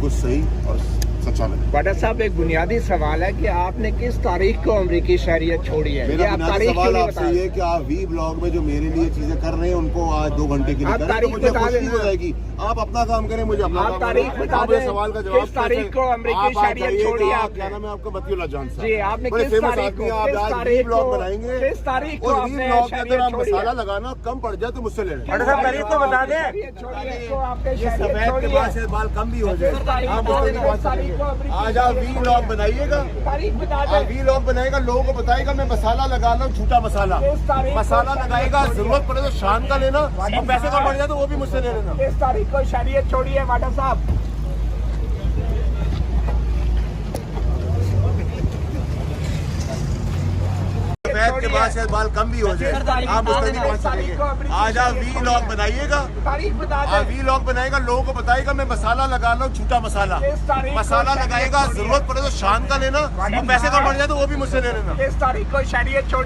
बिल्कुल सही और सच्चा लगे। बड़ा साहब, एक बुनियादी सवाल है कि आपने किस तारीख को अमेरिकी शहरियत छोड़ी है? मेरा आप बुनियादी तारीख क्यों सवाल नहीं आपसे बता ये है कि आप वी ब्लॉग में जो मेरे लिए चीजें कर रहे हैं उनको आज 2 घंटे के लिए आप करें तो तारीख मुझे बता खुशी देना। हो जाएगी। आप अपना काम करें, मुझे अपना आप काम तारीख करें। बता आप ये दें, सवाल का जवाब किस तारीख को अमेरिकी शहरियत छोड़ी है आपने? क्या नाम है आपका? मतीउल्लाह जान साहब जी, आपने बड़े किस फेमस तारीख आदमी हैं। को- आप किस आज वी तारीख ब्लॉग को- बनाएंगे किस तारीख को और वी आपने ब्लॉग के अंदर शहरियत आप छोड़ी है? मसाला लगाना कम पड़ जाए तो मुझसे ले लें। बड़ा साहब, तारीख तो बता दें। ये सफेद के बाद से बाल कम भी हो जाए। आप मुझसे नहीं बात करेंगे। आज आप वी ब्लॉग बनाइएगा, आप वी ब्लॉग बनाएगा, लोगों को बताएगा मैं मसाला लगा रहा हूँ, झूठा मसाला मसाला लगाएगा। जरूरत पड़े तो शान का लेना और पैसे कम पड़ जाए तो वो भी मुझसे ले लेना। किस तारीख को शहरियत छोड़ी है वाडा साहब? सफेद के बाद से बाल कम भी हो जाए। आप मुझसे नहीं बात करेंगे। आज आप वी ब्लॉग बनाइएगा, तारीख बता आप वी ब्लॉग बनाएगा, लोगों को बताएगा मैं मसाला लगा रहा हूँ, झूठा मसाला मसाला लगाएगा। जरूरत पड़े तो शान का लेना और पैसे कम पड़ जाए तो वो भी मुझसे ले लेना। किस तारीख को शहरियत छोड़ी